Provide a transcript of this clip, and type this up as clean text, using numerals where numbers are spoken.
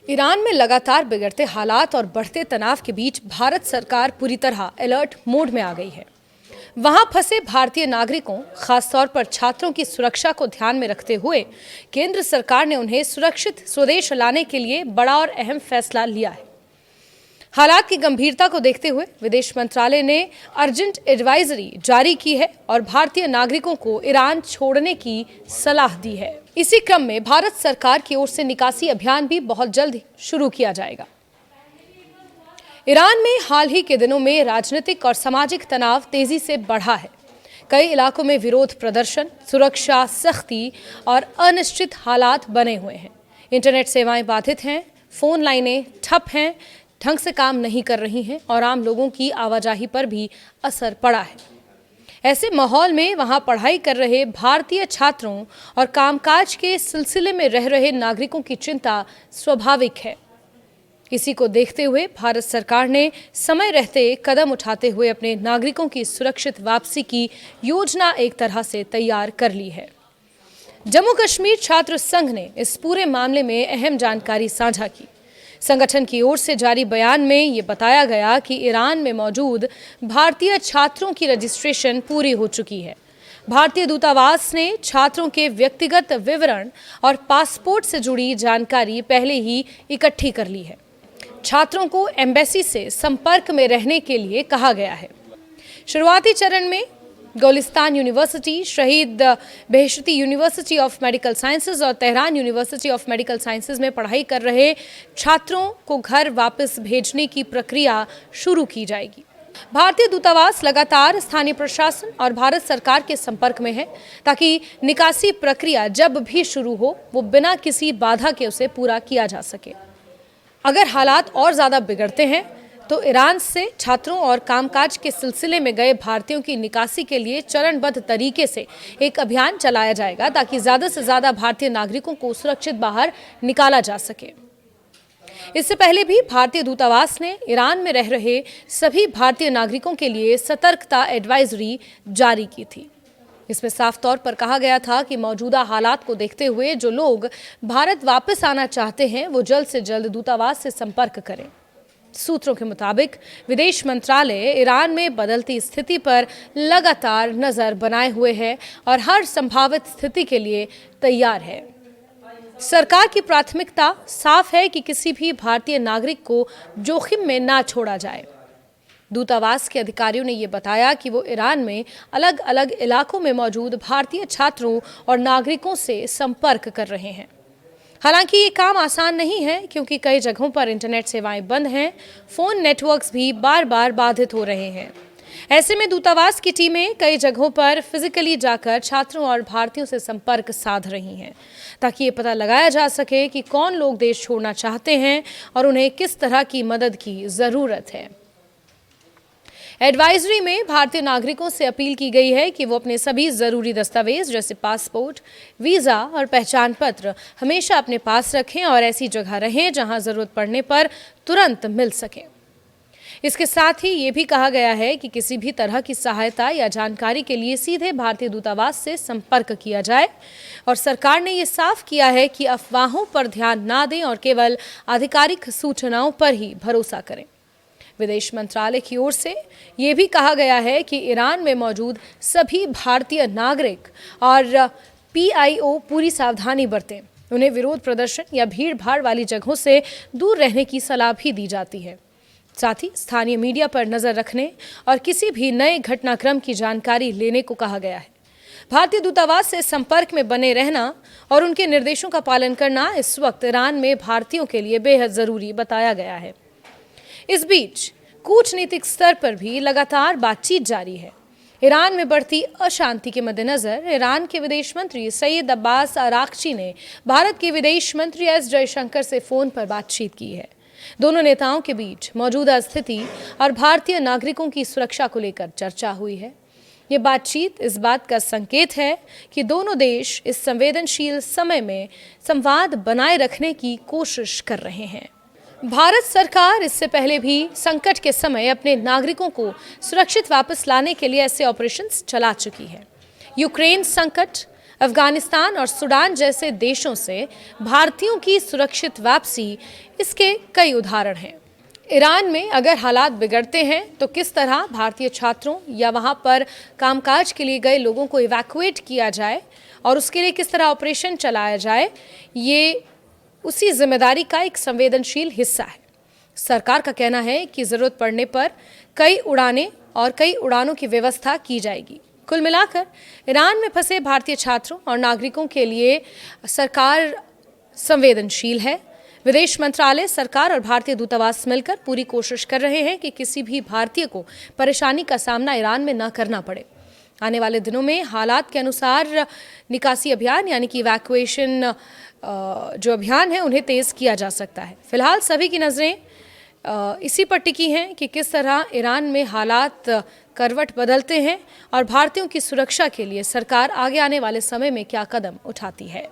Iran में लगातार बिगड़ते हालात और बढ़ते तनाव के बीच भारत सरकार पूरी तरह अलर्ट मोड में आ गई है। वहां फंसे भारतीय नागरिकों, खासतौर पर छात्रों की सुरक्षा को ध्यान में रखते हुए केंद्र सरकार ने उन्हें सुरक्षित स्वदेश लाने के लिए बड़ा और अहम फैसला लिया है। हालात की गंभीरता को देखते हुए विदेश मंत्रालय ने अर्जेंट एडवाइजरी जारी की है और भारतीय नागरिकों को ईरान छोड़ने की सलाह दी है। इसी क्रम में भारत सरकार की ओर से निकासी अभियान भी बहुत जल्द शुरू किया जाएगा। ईरान में हाल ही के दिनों में राजनीतिक और सामाजिक तनाव तेजी से बढ़ा है। कई इलाकों में विरोध प्रदर्शन, सुरक्षा सख्ती और अनिश्चित हालात बने हुए हैं। इंटरनेट सेवाएं बाधित हैं, फोन लाइनें ठप हैं, ढंग से काम नहीं कर रही हैं और आम लोगों की आवाजाही पर भी असर पड़ा है। ऐसे माहौल में वहां पढ़ाई कर रहे भारतीय छात्रों और कामकाज के सिलसिले में रह रहे नागरिकों की चिंता स्वाभाविक है। इसी को देखते हुए भारत सरकार ने समय रहते कदम उठाते हुए अपने नागरिकों की सुरक्षित वापसी की योजना एक तरह से तैयार कर ली है। जम्मू कश्मीर छात्र संघ ने इस पूरे मामले में अहम जानकारी साझा की। संगठन की ओर से जारी बयान में ये बताया गया कि ईरान में मौजूद भारतीय छात्रों की रजिस्ट्रेशन पूरी हो चुकी है। भारतीय दूतावास ने छात्रों के व्यक्तिगत विवरण और पासपोर्ट से जुड़ी जानकारी पहले ही इकट्ठी कर ली है। छात्रों को एम्बेसी से संपर्क में रहने के लिए कहा गया है। शुरुआती चरण में गोलिस्तान यूनिवर्सिटी, शहीद बेहशती यूनिवर्सिटी ऑफ मेडिकल साइंसेज और Tehran university of medical sciences में पढ़ाई कर रहे छात्रों को घर वापस भेजने की प्रक्रिया शुरू की जाएगी। भारतीय दूतावास लगातार स्थानीय प्रशासन और भारत सरकार के संपर्क में है ताकि निकासी प्रक्रिया जब भी शुरू हो वो बिना किसी बाधा के उसे पूरा किया जा सके। अगर हालात और ज़्यादा बिगड़ते हैं तो ईरान से छात्रों और कामकाज के सिलसिले में गए भारतीयों की निकासी के लिए चरणबद्ध तरीके से एक अभियान चलाया जाएगा ताकि ज़्यादा से ज़्यादा भारतीय नागरिकों को सुरक्षित बाहर निकाला जा सके। इससे पहले भी भारतीय दूतावास ने ईरान में रह रहे सभी भारतीय नागरिकों के लिए सतर्कता एडवाइजरी जारी की थी। इसमें साफ तौर पर कहा गया था कि मौजूदा हालात को देखते हुए जो लोग भारत वापस आना चाहते हैं वो जल्द से जल्द दूतावास से संपर्क करें। सूत्रों के मुताबिक विदेश मंत्रालय ईरान में बदलती स्थिति पर लगातार नजर बनाए हुए है और हर संभावित स्थिति के लिए तैयार है। सरकार की प्राथमिकता साफ है कि किसी भी भारतीय नागरिक को जोखिम में ना छोड़ा जाए। दूतावास के अधिकारियों ने यह बताया कि वो ईरान में अलग अलग इलाकों में मौजूद भारतीय छात्रों और नागरिकों से संपर्क कर रहे हैं। हालांकि ये काम आसान नहीं है क्योंकि कई जगहों पर इंटरनेट सेवाएं बंद हैं, फोन नेटवर्क्स भी बार बार बाधित हो रहे हैं। ऐसे में दूतावास की टीमें कई जगहों पर फिजिकली जाकर छात्रों और भारतीयों से संपर्क साध रही हैं ताकि ये पता लगाया जा सके कि कौन लोग देश छोड़ना चाहते हैं और उन्हें किस तरह की मदद की ज़रूरत है। एडवाइजरी में भारतीय नागरिकों से अपील की गई है कि वो अपने सभी ज़रूरी दस्तावेज जैसे पासपोर्ट, वीज़ा और पहचान पत्र हमेशा अपने पास रखें और ऐसी जगह रहें जहां ज़रूरत पड़ने पर तुरंत मिल सके। इसके साथ ही ये भी कहा गया है कि किसी भी तरह की सहायता या जानकारी के लिए सीधे भारतीय दूतावास से संपर्क किया जाए और सरकार ने ये साफ किया है कि अफवाहों पर ध्यान ना दें और केवल आधिकारिक सूचनाओं पर ही भरोसा करें। विदेश मंत्रालय की ओर से ये भी कहा गया है कि ईरान में मौजूद सभी भारतीय नागरिक और PIO पूरी सावधानी बरतें। उन्हें विरोध प्रदर्शन या भीड़ भाड़ वाली जगहों से दूर रहने की सलाह भी दी जाती है। साथ ही स्थानीय मीडिया पर नजर रखने और किसी भी नए घटनाक्रम की जानकारी लेने को कहा गया है। भारतीय दूतावास से संपर्क में बने रहना और उनके निर्देशों का पालन करना इस वक्त ईरान में भारतीयों के लिए बेहद जरूरी बताया गया है। इस बीच कूटनीतिक स्तर पर भी लगातार बातचीत जारी है। ईरान में बढ़ती अशांति के मद्देनजर ईरान के विदेश मंत्री सैयद अब्बास अराक्ची ने भारत के विदेश मंत्री S जयशंकर से फोन पर बातचीत की है। दोनों नेताओं के बीच मौजूदा स्थिति और भारतीय नागरिकों की सुरक्षा को लेकर चर्चा हुई है। ये बातचीत इस बात का संकेत है कि दोनों देश इस संवेदनशील समय में संवाद बनाए रखने की कोशिश कर रहे हैं। भारत सरकार इससे पहले भी संकट के समय अपने नागरिकों को सुरक्षित वापस लाने के लिए ऐसे ऑपरेशंस चला चुकी है। यूक्रेन संकट, अफगानिस्तान और सूडान जैसे देशों से भारतीयों की सुरक्षित वापसी इसके कई उदाहरण हैं। ईरान में अगर हालात बिगड़ते हैं तो किस तरह भारतीय छात्रों या वहां पर कामकाज के लिए गए लोगों को इवैक्यूएट किया जाए और उसके लिए किस तरह ऑपरेशन चलाया जाए, ये उसी जिम्मेदारी का एक संवेदनशील हिस्सा है। सरकार का कहना है कि जरूरत पड़ने पर कई उड़ानें और कई उड़ानों की व्यवस्था की जाएगी। कुल मिलाकर ईरान में फंसे भारतीय छात्रों और नागरिकों के लिए सरकार संवेदनशील है। विदेश मंत्रालय, सरकार और भारतीय दूतावास मिलकर पूरी कोशिश कर रहे हैं कि किसी भी भारतीय को परेशानी का सामना ईरान में न करना पड़े। आने वाले दिनों में हालात के अनुसार निकासी अभियान यानी कि इवैक्यूएशन जो अभियान है उन्हें तेज किया जा सकता है। फिलहाल सभी की नजरें इसी पर टिकी हैं कि किस तरह ईरान में हालात करवट बदलते हैं और भारतीयों की सुरक्षा के लिए सरकार आगे आने वाले समय में क्या कदम उठाती है।